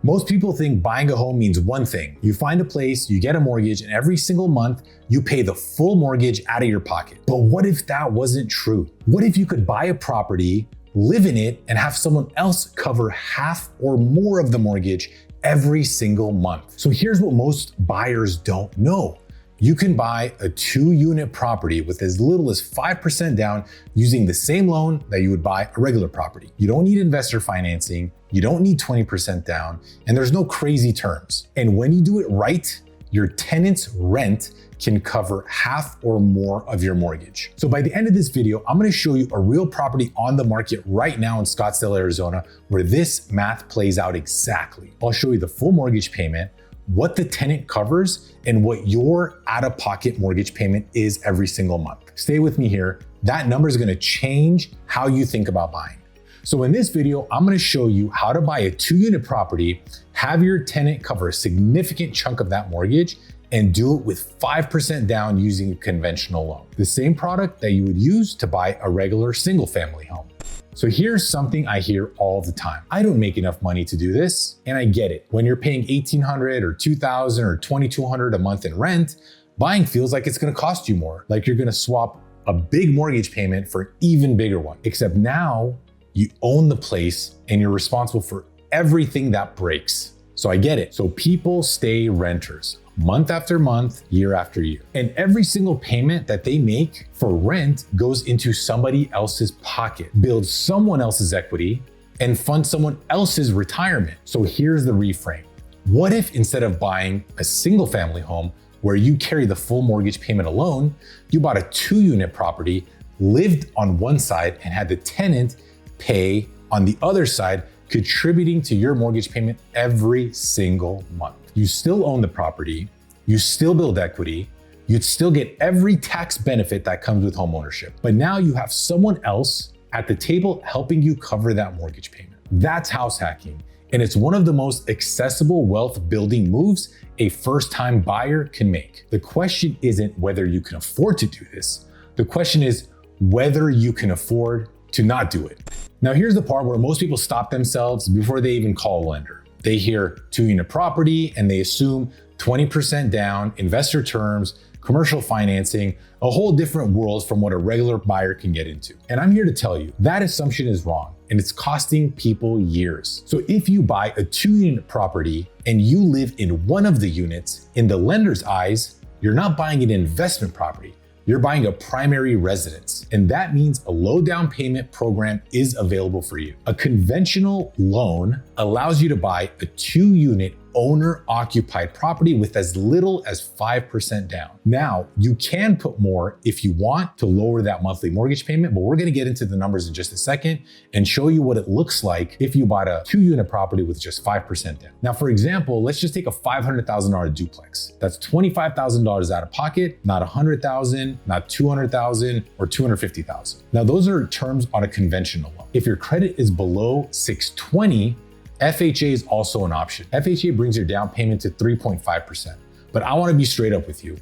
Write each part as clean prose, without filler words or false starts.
Most people think buying a home means one thing. You find a place, you get a mortgage, and every single month you pay the full mortgage out of your pocket. But what if that wasn't true? What if you could buy a property, live in it, and have someone else cover half or more of the mortgage every single month? So here's what most buyers don't know. You can buy a 2-unit property with as little as 5% down using the same loan that you would buy a regular property. You don't need investor financing, you don't need 20% down, and there's no crazy terms. And when you do it right, your tenant's rent can cover half or more of your mortgage. So by the end of this video, I'm gonna show you a real property on the market right now in Scottsdale, Arizona, where this math plays out exactly. I'll show you the full mortgage payment, what the tenant covers, and what your out-of-pocket mortgage payment is every single month. Stay with me here. That number is gonna change how you think about buying. So in this video, I'm gonna show you how to buy a 2-unit property, have your tenant cover a significant chunk of that mortgage, and do it with 5% down using a conventional loan. The same product that you would use to buy a regular single-family home. So here's something I hear all the time. I don't make enough money to do this, and I get it. When you're paying $1,800 or $2,000 or $2,200 a month in rent, buying feels like it's gonna cost you more, like you're gonna swap a big mortgage payment for an even bigger one. Except now, you own the place and you're responsible for everything that breaks. So I get it. So people stay renters month after month, year after year. And every single payment that they make for rent goes into somebody else's pocket, builds someone else's equity, and funds someone else's retirement. So here's the reframe. What if instead of buying a single family home where you carry the full mortgage payment alone, you bought a 2-unit property, lived on one side, and had the tenant pay on the other side, contributing to your mortgage payment every single month? You still own the property, you still build equity, you'd still get every tax benefit that comes with homeownership. But now you have someone else at the table helping you cover that mortgage payment. That's house hacking. And it's one of the most accessible wealth building moves a first-time buyer can make. The question isn't whether you can afford to do this. The question is whether you can afford to not do it. Now here's the part where most people stop themselves before they even call a lender. They hear 2-unit property and they assume 20% down, investor terms, commercial financing, a whole different world from what a regular buyer can get into. And I'm here to tell you that assumption is wrong and it's costing people years. So if you buy a 2-unit property and you live in one of the units, in the lender's eyes, you're not buying an investment property. You're buying a primary residence, and that means a low down payment program is available for you. A conventional loan allows you to buy a 2-unit owner-occupied property with as little as 5% down. Now, you can put more if you want to lower that monthly mortgage payment, but we're gonna get into the numbers in just a second and show you what it looks like if you bought a 2-unit property with just 5% down. Now, for example, let's just take a $500,000 duplex. That's $25,000 out of pocket, not $100,000, not $200,000, or $250,000. Now, those are terms on a conventional loan. If your credit is below 620, FHA is also an option. FHA brings your down payment to 3.5%. But I want to be straight up with you.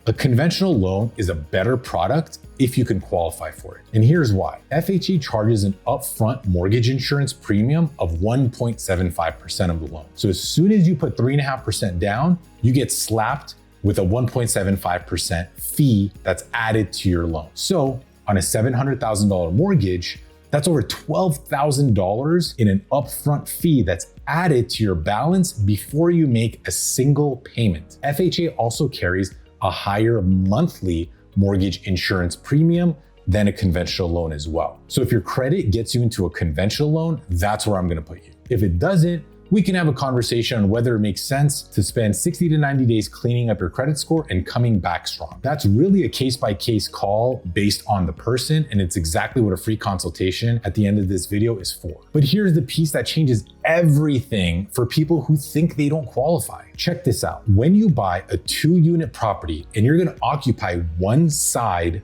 A conventional loan is a better product if you can qualify for it. And here's why. FHA charges an upfront mortgage insurance premium of 1.75% of the loan. So as soon as you put 3.5% down, you get slapped with a 1.75% fee that's added to your loan. So on a $700,000 mortgage, that's over $12,000 in an upfront fee that's added to your balance before you make a single payment. FHA also carries a higher monthly mortgage insurance premium than a conventional loan as well. So if your credit gets you into a conventional loan, that's where I'm gonna put you. If it doesn't, we can have a conversation on whether it makes sense to spend 60 to 90 days cleaning up your credit score and coming back strong. That's really a case-by-case call based on the person, and it's exactly what a free consultation at the end of this video is for. But here's the piece that changes everything for people who think they don't qualify. Check this out. When you buy a 2-unit property and you're gonna occupy one side,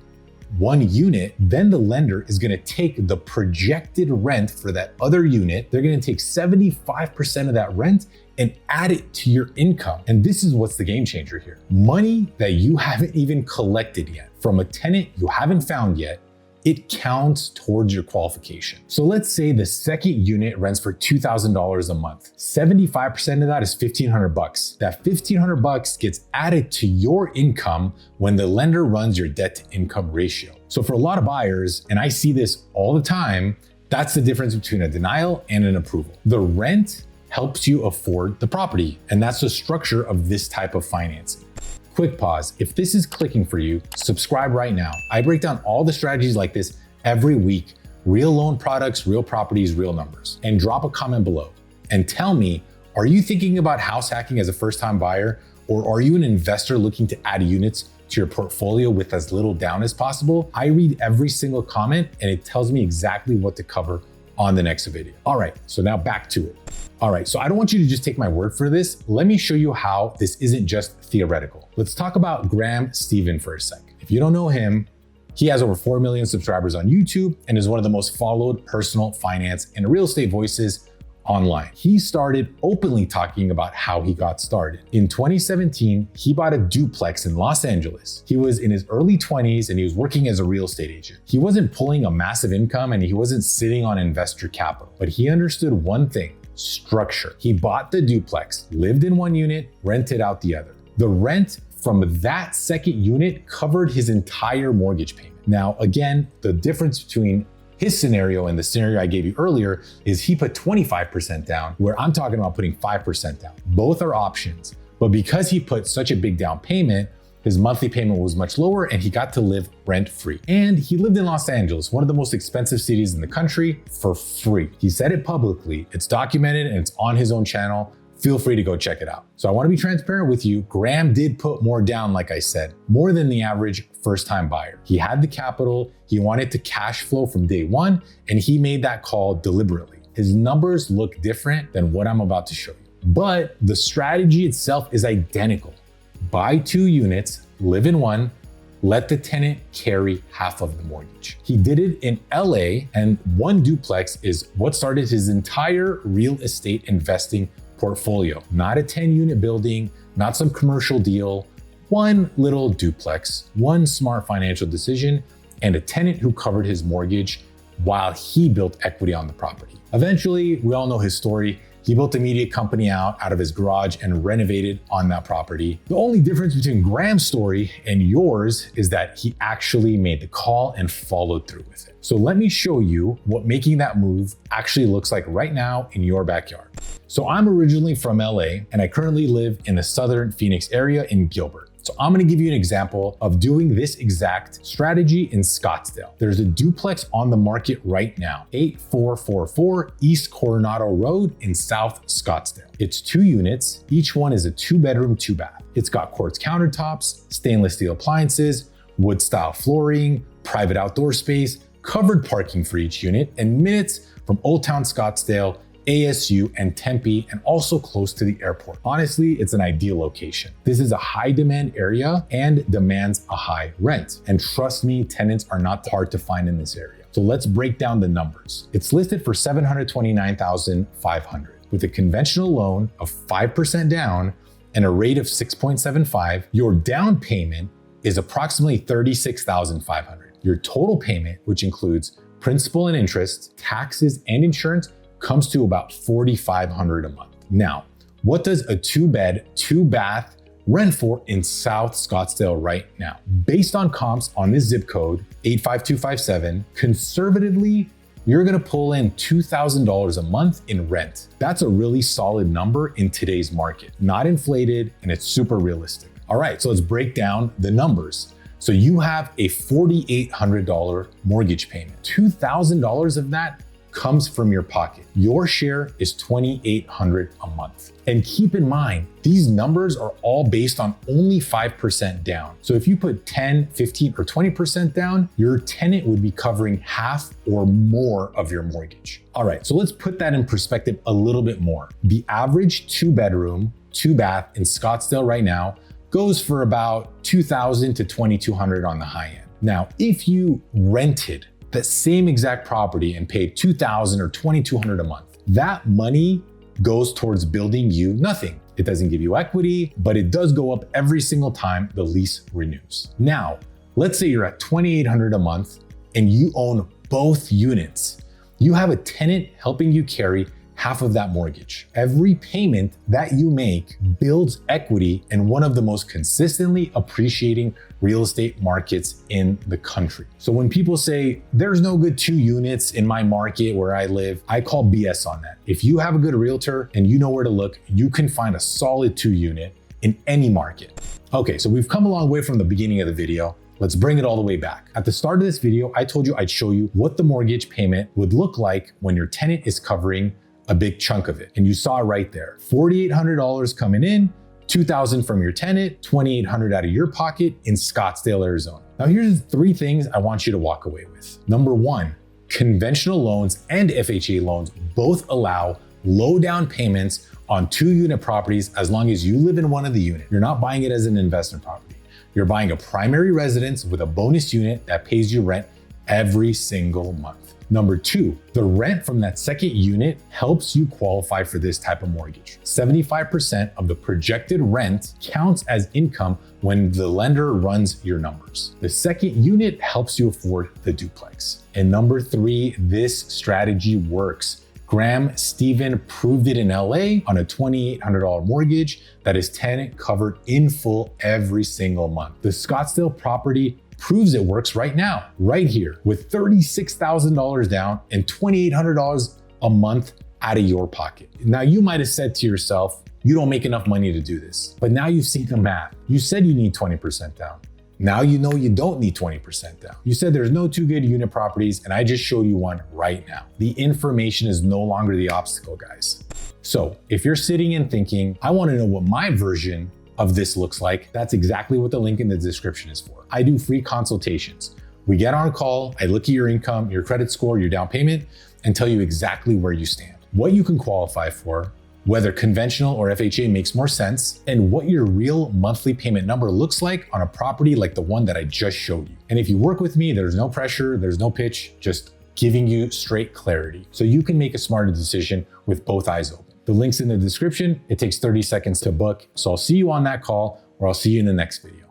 one unit, then the lender is gonna take the projected rent for that other unit. They're gonna take 75% of that rent and add it to your income. And this is what's the game changer here. Money that you haven't even collected yet from a tenant you haven't found yet, it counts towards your qualification. So let's say the second unit rents for $2,000 a month. 75% of that is $1,500. That $1,500 gets added to your income when the lender runs your debt to income ratio. So for a lot of buyers, and I see this all the time, that's the difference between a denial and an approval. The rent helps you afford the property, and that's the structure of this type of financing. Quick pause. If this is clicking for you, subscribe right now. I break down all the strategies like this every week. Real loan products, real properties, real numbers. And drop a comment below and tell me, are you thinking about house hacking as a first-time buyer, or are you an investor looking to add units to your portfolio with as little down as possible? I read every single comment and it tells me exactly what to cover on the next video. All right, so now back to it. All right, so I don't want you to just take my word for this. Let me show you how this isn't just theoretical. Let's talk about Graham Stephan for a sec. If you don't know him, he has over 4 million subscribers on YouTube and is one of the most followed personal finance and real estate voices online. He started openly talking about how he got started. In 2017, he bought a duplex in Los Angeles. He was in his early 20s and he was working as a real estate agent. He wasn't pulling a massive income and he wasn't sitting on investor capital, but he understood one thing: structure. He bought the duplex, lived in one unit, rented out the other. The rent from that second unit covered his entire mortgage payment. Now, again, the difference between his scenario and the scenario I gave you earlier is he put 25% down, where I'm talking about putting 5% down. Both are options, but because he put such a big down payment, his monthly payment was much lower and he got to live rent-free. And he lived in Los Angeles, one of the most expensive cities in the country, for free. He said it publicly, it's documented, and it's on his own channel. Feel free to go check it out. So I want to be transparent with you. Graham did put more down, like I said, more than the average first-time buyer. He had the capital, he wanted to cash flow from day one, and he made that call deliberately. His numbers look different than what I'm about to show you, but the strategy itself is identical. Buy 2 units, live in one, let the tenant carry half of the mortgage. He did it in LA, and one duplex is what started his entire real estate investing portfolio. Not a 10-unit building, not some commercial deal, one little duplex, one smart financial decision, and a tenant who covered his mortgage while he built equity on the property. Eventually, we all know his story. He built a media company out of his garage and renovated on that property. The only difference between Graham's story and yours is that he actually made the call and followed through with it. So let me show you what making that move actually looks like right now in your backyard. So I'm originally from LA and I currently live in the southern Phoenix area in Gilbert. So I'm gonna give you an example of doing this exact strategy in Scottsdale. There's a duplex on the market right now, 8444 East Coronado Road in South Scottsdale. It's 2 units, each one is a 2-bedroom, 2-bath. It's got quartz countertops, stainless steel appliances, wood style flooring, private outdoor space, covered parking for each unit, and minutes from Old Town Scottsdale, ASU, and Tempe, and also close to the airport. Honestly, it's an ideal location. This is a high demand area and demands a high rent. And trust me, tenants are not hard to find in this area. So let's break down the numbers. It's listed for $729,500 with a conventional loan of 5% down and a rate of 6.75. Your down payment is approximately $36,500. Your total payment, which includes principal and interest, taxes, and insurance, comes to about $4,500 a month. Now, what does a 2-bed, 2-bath rent for in South Scottsdale right now? Based on comps on this zip code, 85257, conservatively, you're gonna pull in $2,000 a month in rent. That's a really solid number in today's market, not inflated, and it's super realistic. All right, so let's break down the numbers. So you have a $4,800 mortgage payment. $2,000 of that comes from your pocket. Your share is $2,800 a month. And keep in mind, these numbers are all based on only 5% down. So if you put 10, 15, or 20% down, your tenant would be covering half or more of your mortgage. All right, so let's put that in perspective a little bit more. The average 2-bedroom, 2-bath in Scottsdale right now goes for about $2,000 to $2,200 on the high end. Now, if you rented that same exact property and paid $2,000 or $2,200 a month, that money goes towards building you nothing. It doesn't give you equity, but it does go up every single time the lease renews. Now, let's say you're at $2,800 a month and you own both units, you have a tenant helping you carry half of that mortgage. Every payment that you make builds equity in one of the most consistently appreciating real estate markets in the country. So when people say there's no good 2 units in my market where I live, I call BS on that. If you have a good realtor and you know where to look, you can find a solid 2 unit in any market. Okay, so we've come a long way from the beginning of the video. Let's bring it all the way back. At the start of this video, I told you I'd show you what the mortgage payment would look like when your tenant is covering a big chunk of it. And you saw right there, $4,800 coming in, $2,000 from your tenant, $2,800 out of your pocket in Scottsdale, Arizona. Now here's 3 things I want you to walk away with. Number 1, conventional loans and FHA loans both allow low down payments on 2-unit properties as long as you live in one of the units. You're not buying it as an investment property. You're buying a primary residence with a bonus unit that pays you rent every single month. Number 2, the rent from that second unit helps you qualify for this type of mortgage. 75% of the projected rent counts as income when the lender runs your numbers. The second unit helps you afford the duplex. And number 3, this strategy works. Graham Stephen proved it in LA on a $2,800 mortgage that is tenant covered in full every single month. The Scottsdale property proves it works right now, right here, with $36,000 down and $2,800 a month out of your pocket. Now, you might have said to yourself, you don't make enough money to do this, but now you've seen the math. You said you need 20% down. Now you know you don't need 20% down. You said there's no 2 good unit properties, and I just showed you one right now. The information is no longer the obstacle, guys. So if you're sitting and thinking, I want to know what my version of this looks like, that's exactly what the link in the description is for. I do free consultations. We get on a call, I look at your income, your credit score, your down payment, and tell you exactly where you stand, what you can qualify for, whether conventional or FHA makes more sense, and what your real monthly payment number looks like on a property like the one that I just showed you. And if you work with me, there's no pressure, there's no pitch, just giving you straight clarity so you can make a smarter decision with both eyes open. The link's in the description. It takes 30 seconds to book. So I'll see you on that call, or I'll see you in the next video.